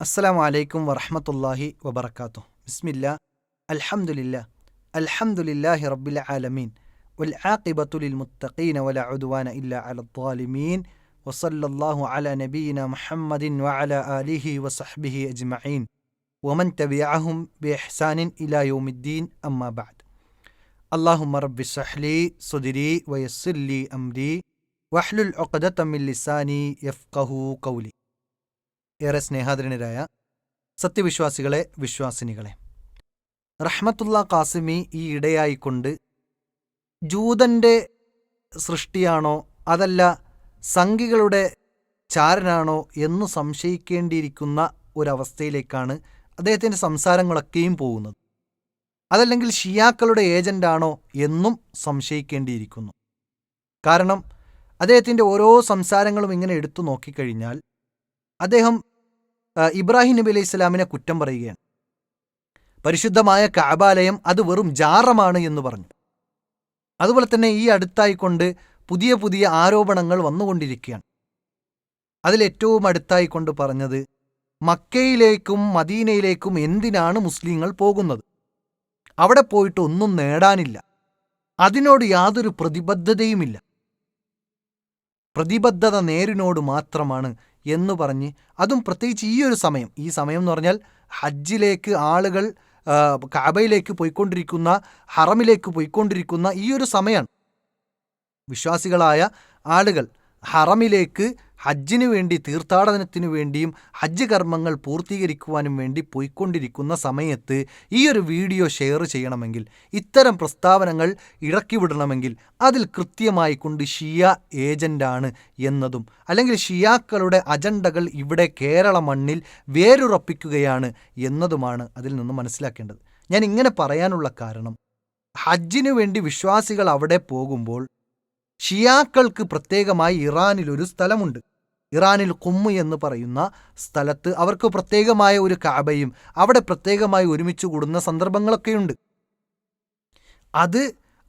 അസ്സലാമു അലൈക്കും വറഹ്മത്തുള്ളാഹി വബറകാതുഹു. ബിസ്മില്ലാ അൽഹംദുലില്ലാ അൽഹംദുലില്ലാഹി റബ്ബിൽ ആലമീൻ വൽ ആഖിബത്തു ലിൽ മുത്തഖീന വലാ ഉദ്വാന ഇല്ലാ അലൽ ളാലിമീൻ വസല്ലല്ലാഹു അലാ നബിയിനാ മുഹമ്മദിൻ വഅലാ ആലിഹി വസഹ്ബിഹി അജ്മഈൻ വമൻ തബിഅഹും ബിഇഹ്സാനിൻ ഇലാ യൗമിദ്ദീൻ അമ്മാ ബഅദ്. അല്ലാഹുമ്മ റബ്ബി ഇശ്റഹ് ലി സദ്രി വയസ്സിർ ലി അംരി വഹ്ലുൽ ഉഖ്ദത മിൻ ലിസാനി യഫ്ഖഹു ഖൗലി. ഏറെ സ്നേഹാദരനരായ സത്യവിശ്വാസികളെ, വിശ്വാസിനികളെ, റഹ്മത്തുള്ള ഖാസിമി ഈ ഇടയായിക്കൊണ്ട് ജൂതൻ്റെ സൃഷ്ടിയാണോ അതല്ല സംഘികളുടെ ചാരനാണോ എന്ന് സംശയിക്കേണ്ടിയിരിക്കുന്ന ഒരവസ്ഥയിലേക്കാണ് അദ്ദേഹത്തിൻ്റെ സംസാരങ്ങളൊക്കെയും പോകുന്നത്. അതല്ലെങ്കിൽ ഷിയാക്കളുടെ ഏജൻ്റാണോ എന്നും സംശയിക്കേണ്ടിയിരിക്കുന്നു. കാരണം അദ്ദേഹത്തിൻ്റെ ഓരോ സംസാരങ്ങളും ഇങ്ങനെ എടുത്തു നോക്കിക്കഴിഞ്ഞാൽ അദ്ദേഹം ഇബ്രാഹിം നബി അലൈഹി സ്വലാമിനെ കുറ്റം പറയുകയാണ്. പരിശുദ്ധമായ കഅബാലയം അത് വെറും ജാറമാണ് എന്ന് പറഞ്ഞു. അതുപോലെ തന്നെ ഈ അടുത്തായിക്കൊണ്ട് പുതിയ പുതിയ ആരോപണങ്ങൾ വന്നുകൊണ്ടിരിക്കുകയാണ്. അതിലേറ്റവും അടുത്തായിക്കൊണ്ട് പറഞ്ഞത് മക്കയിലേക്കും മദീനയിലേക്കും എന്തിനാണ് മുസ്ലിങ്ങൾ പോകുന്നത്? അവിടെ പോയിട്ട് ഒന്നും നേടാനില്ല, അതിനോട് യാതൊരു പ്രതിബദ്ധതയുമില്ല, പ്രതിബദ്ധത നേരിനോട് മാത്രമാണ് എന്ന് പറഞ്ഞ്, അതും പ്രത്യേകിച്ച് ഈ സമയം എന്ന് പറഞ്ഞാൽ ഹജ്ജിലേക്ക് ആളുകൾ കഅബയിലേക്ക് പോയിക്കൊണ്ടിരിക്കുന്ന, ഹറമിലേക്ക് പോയിക്കൊണ്ടിരിക്കുന്ന ഈ ഒരു സമയമാണ്. വിശ്വാസികളായ ആളുകൾ ഹറമിലേക്ക് ഹജ്ജിനു വേണ്ടി, തീർത്ഥാടനത്തിനു വേണ്ടിയും ഹജ്ജ് കർമ്മങ്ങൾ പൂർത്തീകരിക്കുവാനും വേണ്ടി പോയിക്കൊണ്ടിരിക്കുന്ന സമയത്ത് ഈ ഒരു വീഡിയോ ഷെയർ ചെയ്യണമെങ്കിൽ, ഇത്തരം പ്രസ്താവനകൾ ഇറക്കിവിടണമെങ്കിൽ അതിൽ കൃത്യമായി കൊണ്ട് ഷിയ ഏജൻ്റാണ് എന്നതും, അല്ലെങ്കിൽ ഷിയാക്കളുടെ അജണ്ടകൾ ഇവിടെ കേരള മണ്ണിൽ വേരുറപ്പിക്കുകയാണ് എന്നതുമാണ് അതിൽ നിന്ന് മനസ്സിലാക്കേണ്ടത്. ഞാൻ ഇങ്ങനെ പറയാനുള്ള കാരണം, ഹജ്ജിനു വേണ്ടി വിശ്വാസികൾ അവിടെ പോകുമ്പോൾ ഷിയാക്കൾക്ക് പ്രത്യേകമായി ഇറാനിലൊരു സ്ഥലമുണ്ട്. ഇറാനിൽ ഖുമ്മ് എന്ന് പറയുന്ന സ്ഥലത്ത് അവർക്ക് പ്രത്യേകമായ ഒരു കഅബയും അവിടെ പ്രത്യേകമായി ഒരുമിച്ച് കൂടുന്ന സന്ദർഭങ്ങളൊക്കെയുണ്ട്.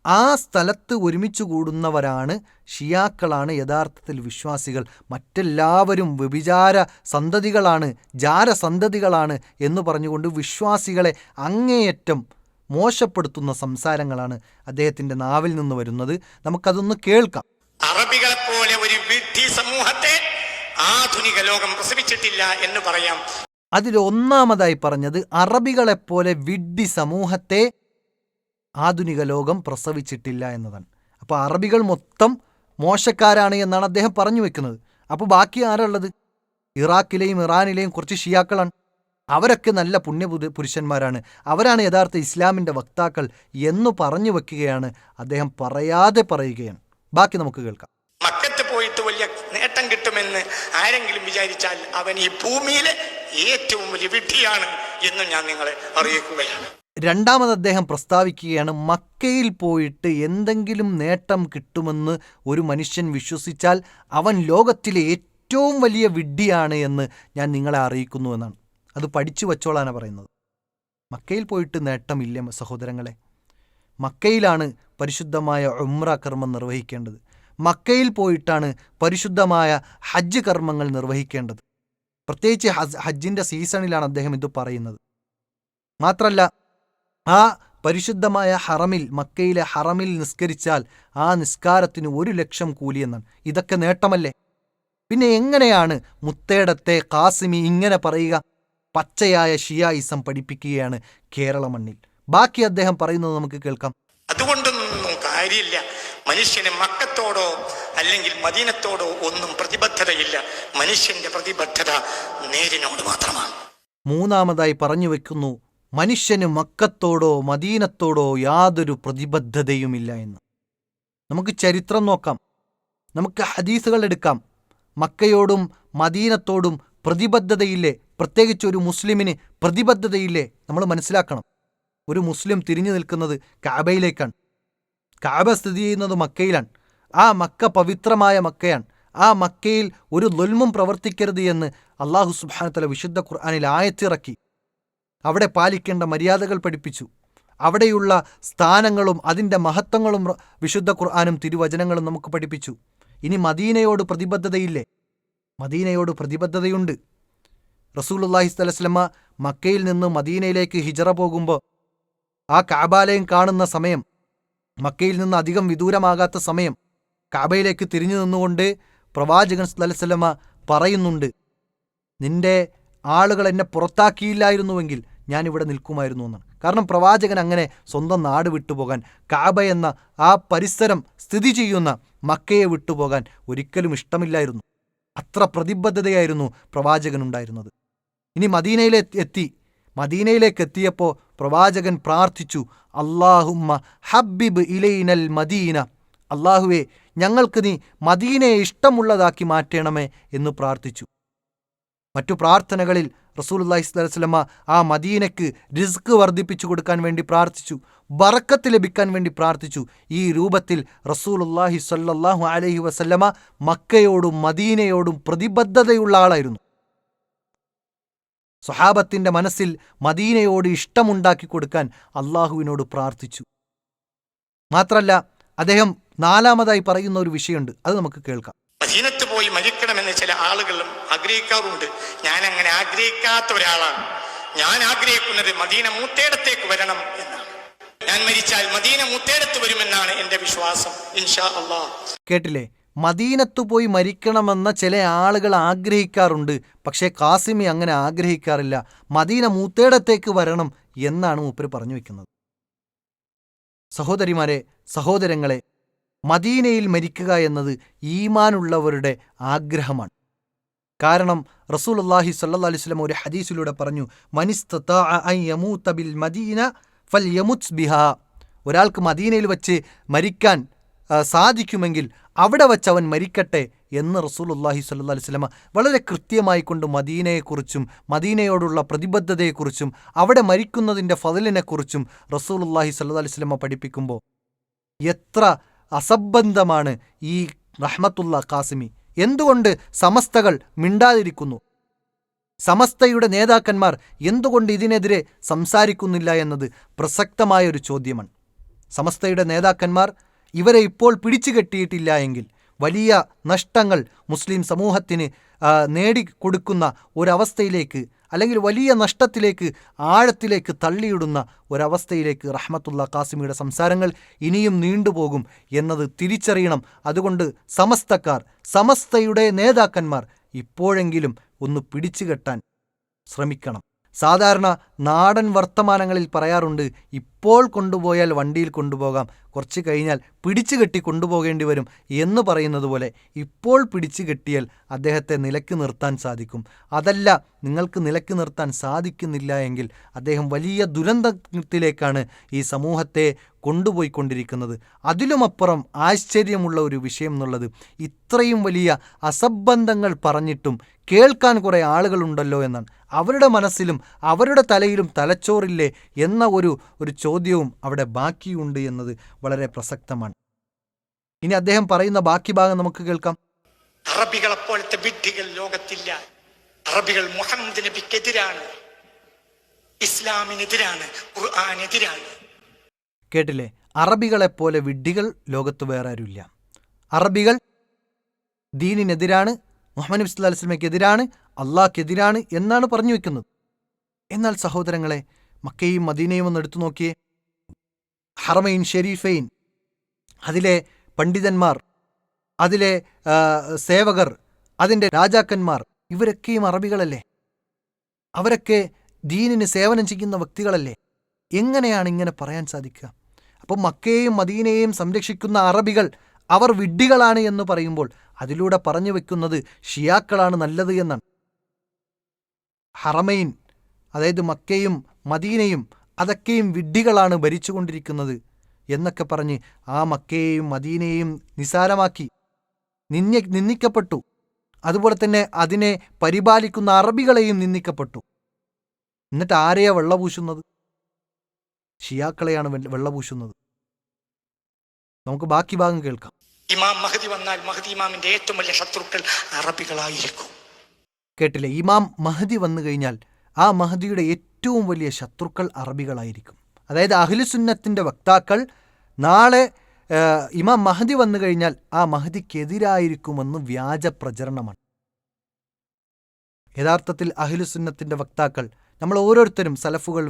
ആ സ്ഥലത്ത് ഒരുമിച്ച് കൂടുന്നവരാണ് ഷിയാക്കളാണ് യഥാർത്ഥത്തിൽ വിശ്വാസികൾ. മറ്റെല്ലാവരും വ്യഭിചാര സന്തതികളാണ്, ജാരസന്തതികളാണ് എന്ന് പറഞ്ഞുകൊണ്ട് വിശ്വാസികളെ അങ്ങേയറ്റം മോശപ്പെടുത്തുന്ന സംസാരങ്ങളാണ് അദ്ദേഹത്തിൻ്റെ നാവിൽ നിന്ന് വരുന്നത്. നമുക്കതൊന്ന് കേൾക്കാം. അറബികളെ പോലെ ഒരു വിഡ്ഢി സമൂഹത്തെ ആധുനിക ലോകം പ്രസവിച്ചിട്ടില്ല എന്ന് പറയാം. അതിലൊന്നാമതായി പറഞ്ഞത് അറബികളെപ്പോലെ വിഡ്ഢി സമൂഹത്തെ ആധുനിക ലോകം പ്രസവിച്ചിട്ടില്ല എന്നതാണ്. അപ്പോൾ അറബികൾ മൊത്തം മോശക്കാരാണ് എന്നാണ് അദ്ദേഹം പറഞ്ഞു വെക്കുന്നത്. അപ്പോൾ ബാക്കി ആരുള്ളത്? ഇറാഖിലെയും ഇറാനിലെയും കുറച്ച് ഷിയാക്കളാണ്. അവരൊക്കെ നല്ല പുരുഷന്മാരാണ്, അവരാണ് യഥാർത്ഥ ഇസ്ലാമിൻ്റെ വക്താക്കൾ എന്ന് പറഞ്ഞു വെക്കുകയാണ് അദ്ദേഹം. പറയാതെ പറയുകയാണ്. ബാക്കി നമുക്ക് കേൾക്കാം. മക്കത്ത് പോയിട്ട് വലിയ നേട്ടം കിട്ടുമെന്ന് ആരെങ്കിലും വിചാരിച്ചാൽ അവൻ ഈ ഭൂമിയിലെ ഏറ്റവും വലിയ വിഡ്ഢിയാണ് എന്ന് ഞാൻ നിങ്ങളെ അറിയിക്കുകയാണ്. രണ്ടാമത് അദ്ദേഹം പ്രസ്താവിക്കുകയാണ്, മക്കയിൽ പോയിട്ട് എന്തെങ്കിലും നേട്ടം കിട്ടുമെന്ന് ഒരു മനുഷ്യൻ വിശ്വസിച്ചാൽ അവൻ ലോകത്തിലെ ഏറ്റവും വലിയ വിഡ്ഢിയാണ് എന്ന് ഞാൻ നിങ്ങളെ അറിയിക്കുന്നു എന്നാണ്. അത് പഠിച്ചു വച്ചോളാനാണ് പറയുന്നത്. മക്കയിൽ പോയിട്ട് നേട്ടമില്ല സഹോദരങ്ങളെ. മക്കയിലാണ് പരിശുദ്ധമായ ഉംറ കർമ്മം നിർവഹിക്കേണ്ടത്. മക്കയിൽ പോയിട്ടാണ് പരിശുദ്ധമായ ഹജ്ജ് കർമ്മങ്ങൾ നിർവഹിക്കേണ്ടത്. പ്രത്യേകിച്ച് ഹജ്ജിൻ്റെ സീസണിലാണ് അദ്ദേഹം ഇത് പറയുന്നത്. മാത്രമല്ല, ആ പരിശുദ്ധമായ ഹറമിൽ, മക്കയിലെ ഹറമിൽ നിസ്കരിച്ചാൽ ആ നിസ്കാരത്തിന് 1,00,000 കൂലിയെന്നാണ്. ഇതൊക്കെ നേട്ടമല്ലേ? പിന്നെ എങ്ങനെയാണ് മുത്തേടത്തെ ഖാസിമി ഇങ്ങനെ പറയുക? പച്ചയായ ഷിയായിസം പഠിപ്പിക്കുകയാണ് കേരള മണ്ണിൽ. ബാക്കി അദ്ദേഹം പറയുന്നത് നമുക്ക് കേൾക്കാം. അതുകൊണ്ടൊന്നും കാര്യമില്ല. മനുഷ്യന് മക്കത്തോടോ അല്ലെങ്കിൽ മദീനത്തോടോ ഒന്നും പ്രതിബദ്ധതയില്ല. മനുഷ്യന്റെ പ്രതിബദ്ധത നേരിനോട് മാത്രമാണ്. മൂന്നാമതായി പറഞ്ഞു വെക്കുന്നു, മനുഷ്യന് മക്കത്തോടോ മദീനത്തോടോ യാതൊരു പ്രതിബദ്ധതയുമില്ല എന്ന്. നമുക്ക് ചരിത്രം നോക്കാം, നമുക്ക് ഹദീസുകൾ എടുക്കാം. മക്കയോടും മദീനത്തോടും പ്രതിബദ്ധതയില്ലേ? പ്രത്യേകിച്ച് ഒരു മുസ്ലിമിന് പ്രതിബദ്ധതയില്ലേ? നമ്മൾ മനസ്സിലാക്കണം. ഒരു മുസ്ലിം തിരിഞ്ഞു നിൽക്കുന്നത് കഅബയിലേക്കാണ്. കഅബ സ്ഥിതി ചെയ്യുന്നത് മക്കയിലാണ്. ആ മക്ക പവിത്രമായ മക്കയാണ്. ആ മക്കയിൽ ഒരു ദുൽമും പ്രവർത്തിക്കരുത് എന്ന് അല്ലാഹു സുബ്ഹാനഹു വ തആല വിശുദ്ധ ഖുർആനിൽ ആയത്തിറക്കി. അവിടെ പാലിക്കേണ്ട മര്യാദകൾ പഠിപ്പിച്ചു. അവിടെയുള്ള സ്ഥാനങ്ങളും അതിൻ്റെ മഹത്വങ്ങളും വിശുദ്ധ ഖുർആനും തിരുവചനങ്ങളും നമുക്ക് പഠിപ്പിച്ചു. ഇനി മദീനയോട് പ്രതിബദ്ധതയില്ലേ? മദീനയോട് പ്രതിബദ്ധതയുണ്ട്. റസൂലുള്ളാഹി സ്വല്ലല്ലാഹു അലൈഹി വസല്ലമ മക്കയിൽ നിന്ന് മദീനയിലേക്ക് ഹിജറ പോകുമ്പോൾ ആ കഅബാലയം കാണുന്ന സമയം, മക്കയിൽ നിന്ന് അധികം വിദൂരമാകാത്ത സമയം, കഅബയിലേക്ക് തിരിഞ്ഞു നിന്നുകൊണ്ട് പ്രവാചകൻ സ്വല്ലല്ലാഹു അലൈഹി വസല്ലമ പറയുന്നുണ്ട്, നിന്റെ ആളുകൾ എന്നെ പുറത്താക്കിയില്ലായിരുന്നുവെങ്കിൽ ഞാനിവിടെ നിൽക്കുമായിരുന്നു എന്നാണ്. കാരണം പ്രവാചകൻ അങ്ങനെ സ്വന്തം നാട് വിട്ടുപോകാൻ, കഅബ എന്ന ആ പരിസരം സ്ഥിതി ചെയ്യുന്ന മക്കയെ വിട്ടുപോകാൻ ഒരിക്കലും ഇഷ്ടമില്ലായിരുന്നു. അത്ര പ്രതിബദ്ധതയായിരുന്നു പ്രവാചകനുണ്ടായിരുന്നത്. ഇനി മദീനയിലേക്ക് എത്തിയപ്പോൾ പ്രവാചകൻ പ്രാർത്ഥിച്ചു, അല്ലാഹുമ്മ ഹബ്ബിബ് ഇലൈനൽ മദീന, അല്ലാഹുവേ ഞങ്ങൾക്ക് നീ മദീനയെ ഇഷ്ടമുള്ളതാക്കി മാറ്റണമേ എന്ന് പ്രാർത്ഥിച്ചു. മറ്റു പ്രാർത്ഥനകളിൽ റസൂലുള്ളാഹി സ്വല്ലല്ലാഹു അലൈഹി വസല്ലമ ആ മദീനയ്ക്ക് റിസ്ക് വർദ്ധിപ്പിച്ചു കൊടുക്കാൻ വേണ്ടി പ്രാർത്ഥിച്ചു, ബറക്കത്ത് ലഭിക്കാൻ വേണ്ടി പ്രാർത്ഥിച്ചു. ഈ രൂപത്തിൽ റസൂലുള്ളാഹി സ്വല്ലല്ലാഹു അലൈഹി വസല്ലമ മക്കയോടും മദീനയോടും പ്രതിബദ്ധതയുള്ള ആളായിരുന്നു. സ്വഹാബത്തിന്റെ മനസ്സിൽ മദീനയോട് ഇഷ്ടമുണ്ടാക്കി കൊടുക്കാൻ അള്ളാഹുവിനോട് പ്രാർത്ഥിച്ചു. മാത്രല്ല, അദ്ദേഹം നാലാമതായി പറയുന്ന ഒരു വിഷയമുണ്ട്, അത് നമുക്ക് കേൾക്കാം. മദീനത്ത് പോയി മരിക്കണമെന്ന് ചില ആളുകളും ആഗ്രഹിക്കാറുണ്ട്. ഞാൻ അങ്ങനെ ആഗ്രഹിക്കാത്ത ഒരാളാണ്. ഞാൻ ആഗ്രഹിക്കുന്നത് മദീന മൂത്തേടത്തേക്ക് വരണം എന്നാണ്. ഞാൻ മരിച്ചാൽ മദീന മൂത്തേടത്ത് വരുമെന്നാണ് എന്റെ വിശ്വാസം, ഇൻഷാ അല്ലാഹ്. കേട്ടില്ലേ? മദീനത്തു പോയി മരിക്കണമെന്ന ചില ആളുകൾ ആഗ്രഹിക്കാറുണ്ട്, പക്ഷേ ഖാസിമി അങ്ങനെ ആഗ്രഹിക്കാറില്ല. മദീന മൂത്തേടത്തേക്ക് വരണം എന്നാണ് മൂപ്പര് പറഞ്ഞു വെക്കുന്നത്. സഹോദരിമാരെ, സഹോദരങ്ങളെ, മദീനയിൽ മരിക്കുക എന്നത് ഈമാനുള്ളവരുടെ ആഗ്രഹമാണ്. കാരണം റസൂലുള്ളാഹി സ്വല്ലല്ലാഹു അലൈഹി വസല്ലം ഒരു ഹദീസിലൂടെ പറഞ്ഞു, മനിസ്തതാഅ അൻ യമൂത ബിൽ മദീന ഫൽയമുത് ബിഹാ. ഒരാൾക്ക് മദീനയിൽ വച്ച് മരിക്കാൻ സാധിക്കുമെങ്കിൽ അവിടെ വച്ച് അവൻ മരിക്കട്ടെ എന്ന് റസൂലുള്ളാഹി സ്വല്ലല്ലാഹു അലൈഹി വസല്ലം വളരെ കൃത്യമായി കൊണ്ട് മദീനയെക്കുറിച്ചും മദീനയോടുള്ള പ്രതിബദ്ധതയെക്കുറിച്ചും അവിടെ മരിക്കുന്നതിൻ്റെ ഫളിനെക്കുറിച്ചും റസൂലുള്ളാഹി സ്വല്ലല്ലാഹു അലൈഹി വസല്ലം പഠിപ്പിക്കുമ്പോൾ എത്ര അസംബന്ധമാണ് ഈ റഹ്മത്തുള്ള ഖാസിമി. എന്തുകൊണ്ട് സമസ്തകൾ മിണ്ടാതിരിക്കുന്നു? സമസ്തയുടെ നേതാക്കന്മാർ എന്തുകൊണ്ട് ഇതിനെതിരെ സംസാരിക്കുന്നില്ല എന്നത് പ്രസക്തമായൊരു ചോദ്യമാണ്. സമസ്തയുടെ നേതാക്കന്മാർ ഇവരെ ഇപ്പോൾ പിടിച്ചു കെട്ടിയിട്ടില്ല എങ്കിൽ വലിയ നഷ്ടങ്ങൾ മുസ്ലിം സമൂഹത്തിന് നേടിക്കൊടുക്കുന്ന ഒരവസ്ഥയിലേക്ക്, അല്ലെങ്കിൽ വലിയ നഷ്ടത്തിലേക്ക്, ആഴത്തിലേക്ക് തള്ളിയിടുന്ന ഒരവസ്ഥയിലേക്ക് റഹ്മത്തുള്ള ഖാസിമിയുടെ സംസാരങ്ങൾ ഇനിയും നീണ്ടുപോകും എന്നത് തിരിച്ചറിയണം. അതുകൊണ്ട് സമസ്തയുടെ നേതാക്കന്മാർ ഇപ്പോഴെങ്കിലും ഒന്ന് പിടിച്ചുകെട്ടാൻ ശ്രമിക്കണം. സാധാരണ നാടൻ വർത്തമാനങ്ങളിൽ പറയാറുണ്ട്, ഇപ്പോൾ കൊണ്ടുപോയാൽ വണ്ടിയിൽ കൊണ്ടുപോകാം, കുറച്ച് കഴിഞ്ഞാൽ പിടിച്ചു കെട്ടി കൊണ്ടുപോകേണ്ടി വരും എന്ന് പറയുന്നത് പോലെ ഇപ്പോൾ പിടിച്ചു കെട്ടിയാൽ അദ്ദേഹത്തെ നിലക്ക് നിർത്താൻ സാധിക്കും. അതല്ല, നിങ്ങൾക്ക് നിലക്ക് നിർത്താൻ സാധിക്കുന്നില്ല എങ്കിൽ അദ്ദേഹം വലിയ ദുരന്തത്തിലേക്കാണ് ഈ സമൂഹത്തെ കൊണ്ടുപോയിക്കൊണ്ടിരിക്കുന്നത്. അതിലുമപ്പുറം ആശ്ചര്യമുള്ള ഒരു വിഷയം എന്നുള്ളത്, ഇത്രയും വലിയ അസംബന്ധങ്ങൾ പറഞ്ഞിട്ടും കേൾക്കാൻ കുറേ ആളുകളുണ്ടല്ലോ എന്നാണ്. അവരുടെ മനസ്സിലും അവരുടെ തലയിലും തലച്ചോറില്ലേ എന്ന ഒരു ചോദ്യവും അവിടെ ബാക്കിയുണ്ട് എന്നത് വളരെ പ്രസക്തമാണ്. ഇനി അദ്ദേഹം പറയുന്ന ബാക്കി ഭാഗം നമുക്ക് കേൾക്കാം. അറബികളെപ്പോലത്തെ വിഡ്ഢികൾ ലോകത്തില്ല. അറബികൾ മുഹമ്മദ് നബിക്കെതിരാണ്, ഇസ്ലാമിനെതിരാണ്, ഖുർആനെതിരാണ്. കേട്ടില്ലേ? അറബികളെപ്പോലെ വിഡ്ഢികൾ ലോകത്ത് വേറെ ആരുമില്ല. അറബികൾ ദീനിനെതിരാണ്, മുഹമ്മദ് നബി സ്വല്ലല്ലാഹു അലൈഹി വസല്ലമയ്ക്കെതിരാണ്, അള്ളാഹ്ക്കെതിരാണ് എന്നാണ് പറഞ്ഞു വെക്കുന്നത്. എന്നാൽ സഹോദരങ്ങളെ, മക്കയും മദീനയും ഒന്ന് എടുത്തു നോക്കിയേ. ഹറമൈൻ ഷെരീഫൈൻ, അതിലെ പണ്ഡിതന്മാർ, അതിലെ സേവകർ, അതിൻ്റെ രാജാക്കന്മാർ, ഇവരൊക്കെയും അറബികളല്ലേ? അവരൊക്കെ ദീനിന് സേവനം ചെയ്യുന്ന വ്യക്തികളല്ലേ? എങ്ങനെയാണ് ഇങ്ങനെ പറയാൻ സാധിക്കുക? അപ്പം മക്കയെയും മദീനയെയും സംരക്ഷിക്കുന്ന അറബികൾ അവർ വിഡ്ഢികളാണ് എന്ന് പറയുമ്പോൾ അതിലൂടെ പറഞ്ഞു വെക്കുന്നത് ഷിയാക്കളാണ് നല്ലത് എന്നാണ്. ഹറമൈൻ, അതായത് മക്കയും മദീനയും, അതൊക്കെയും വിഡ്ഢികളാണ് ഭരിച്ചുകൊണ്ടിരിക്കുന്നത് എന്നൊക്കെ പറഞ്ഞ് ആ മക്കയെയും മദീനയെയും നിസാരമാക്കി നിന്ദിക്കപ്പെട്ടു. അതുപോലെ തന്നെ അതിനെ പരിപാലിക്കുന്ന അറബികളെയും നിന്ദിക്കപ്പെട്ടു. എന്നിട്ട് ആരെയാ വെള്ളപൂശുന്നത്? ഷിയാക്കളെയാണ് വെള്ളപൂശുന്നത്. നമുക്ക് ബാക്കി ഭാഗം കേൾക്കാം. ഇമാം മഹദി വന്നാൽ മഹദി ഇമാമിന്റെ ഏറ്റവും വലിയ ശത്രുക്കൾ അറബികളായിരിക്കും. കേട്ടില്ലേ? ഇമാം മഹദി വന്നു കഴിഞ്ഞാൽ ആ മഹദിയുടെ ഏറ്റവും വലിയ ശത്രുക്കൾ അറബികളായിരിക്കും. അതായത് അഹ്ലുസുന്നത്തിന്റെ വക്താക്കൾ നാളെ ഇമാം മഹദി വന്നു കഴിഞ്ഞാൽ ആ മഹദിക്കെതിരായിരിക്കുമെന്ന് വ്യാജ പ്രചരണമാണ്. യഥാർത്ഥത്തിൽ അഹ്ലുസുന്നത്തിൻ്റെ വക്താക്കൾ, നമ്മൾ ഓരോരുത്തരും സലഫുകൾ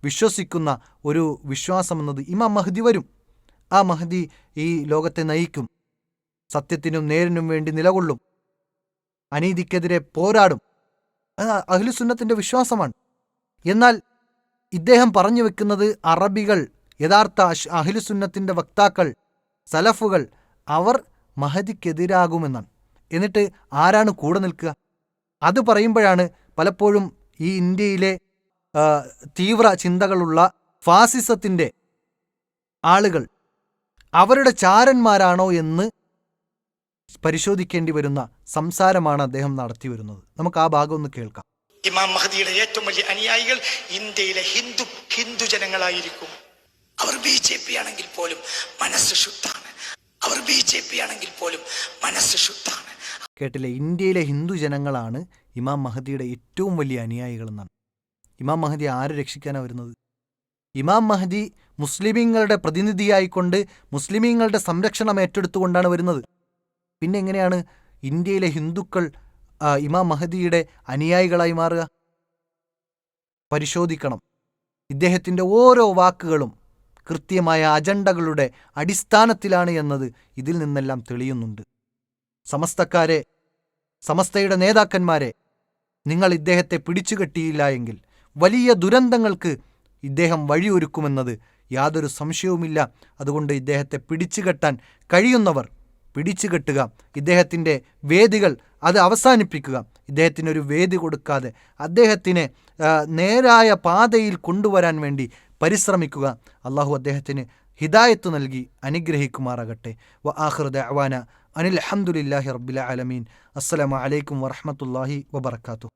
വിശ്വസിക്കുന്ന ഒരു വിശ്വാസം എന്നത് ഇമാം മഹ്ദി വരും. ആ മഹ്ദി ഈ ലോകത്തെ നയിക്കും, സത്യത്തിനും നേരിനും വേണ്ടി നിലകൊള്ളും, അനീതിക്കെതിരെ പോരാടും. അത് അഹ്ലുസുന്നത്തിൻ്റെ വിശ്വാസമാണ്. എന്നാൽ ഇദ്ദേഹം പറഞ്ഞു വെക്കുന്നത് അറബികൾ, യഥാർത്ഥ അഹ്ലുസുന്നത്തിൻ്റെ വക്താക്കൾ, സലഫുകൾ, അവർ മഹദിക്കെതിരാകുമെന്നാണ്. എന്നിട്ട് ആരാണ് കൂടെ നിൽക്കുക? അത് പറയുമ്പോഴാണ് പലപ്പോഴും ഈ ഇന്ത്യയിലെ തീവ്ര ചിന്തകളുള്ള ഫാസിസത്തിൻ്റെ ആളുകൾ അവരുടെ ചാരന്മാരാണോ എന്ന് പരിശോധിക്കേണ്ടി വരുന്ന സംസാരമാണ് അദ്ദേഹം നടത്തി വരുന്നത്. നമുക്ക് ആ ഭാഗം ഒന്ന് കേൾക്കാം. ഇമാം മഹദിയുടെ ഏറ്റവും വലിയ അനുയായികൾ ഇന്ത്യയിലെ ഹിന്ദു ജനങ്ങളായിരിക്കും. അവർ BJP ആണെങ്കിൽ പോലും മനസ്സ് ശുദ്ധാണ്. കേട്ടില്ലേ? ഇന്ത്യയിലെ ഹിന്ദു ജനങ്ങളാണ് ഇമാം മഹദിയുടെ ഏറ്റവും വലിയ അനുയായികളെന്നാണ്. ഇമാം മഹദി ആരെ രക്ഷിക്കാനാണ് വരുന്നത്? ഇമാം മഹദി മുസ്ലിമീങ്ങളുടെ പ്രതിനിധിയായിക്കൊണ്ട് മുസ്ലിമീങ്ങളുടെ സംരക്ഷണം ഏറ്റെടുത്തുകൊണ്ടാണ് വരുന്നത്. പിന്നെ എങ്ങനെയാണ് ഇന്ത്യയിലെ ഹിന്ദുക്കൾ ഇമാം മഹദിയുടെ അനുയായികളായി മാറുക? പരിശോധിക്കണം. ഇദ്ദേഹത്തിൻ്റെ ഓരോ വാക്കുകളും കൃത്യമായ അജണ്ടകളുടെ അടിസ്ഥാനത്തിലാണ് എന്നത് ഇതിൽ നിന്നെല്ലാം തെളിയുന്നുണ്ട്. സമസ്തയുടെ നേതാക്കന്മാരെ, നിങ്ങൾ ഇദ്ദേഹത്തെ പിടിച്ചുകെട്ടിയില്ല എങ്കിൽ വലിയ ദുരന്തങ്ങൾക്ക് ഇദ്ദേഹം വഴിയൊരുക്കുമെന്നത് യാതൊരു സംശയവുമില്ല. അതുകൊണ്ട് ഇദ്ദേഹത്തെ പിടിച്ചുകെട്ടാൻ കഴിയുന്നവർ പിടിച്ചുകെട്ടുക. ഇദ്ദേഹത്തിൻ്റെ വേദികൾ അത് അവസാനിപ്പിക്കുക. ഇദ്ദേഹത്തിനൊരു വേദി കൊടുക്കാതെ അദ്ദേഹത്തിനെ നേരായ പാതയിൽ കൊണ്ടുവരാൻ വേണ്ടി പരിശ്രമിക്കുക. അള്ളാഹു അദ്ദേഹത്തിന് ഹിദായത്ത് നൽകി അനുഗ്രഹിക്കുമാറാകട്ടെ. വ ആഖിറു ദഅവാന അനിൽ ഹംദുലില്ലാഹി റബ്ബിൽ ആലമീൻ. അസ്സലാമു അലൈക്കും വറഹ്മത്തുള്ളാഹി വബറകാതുഹു.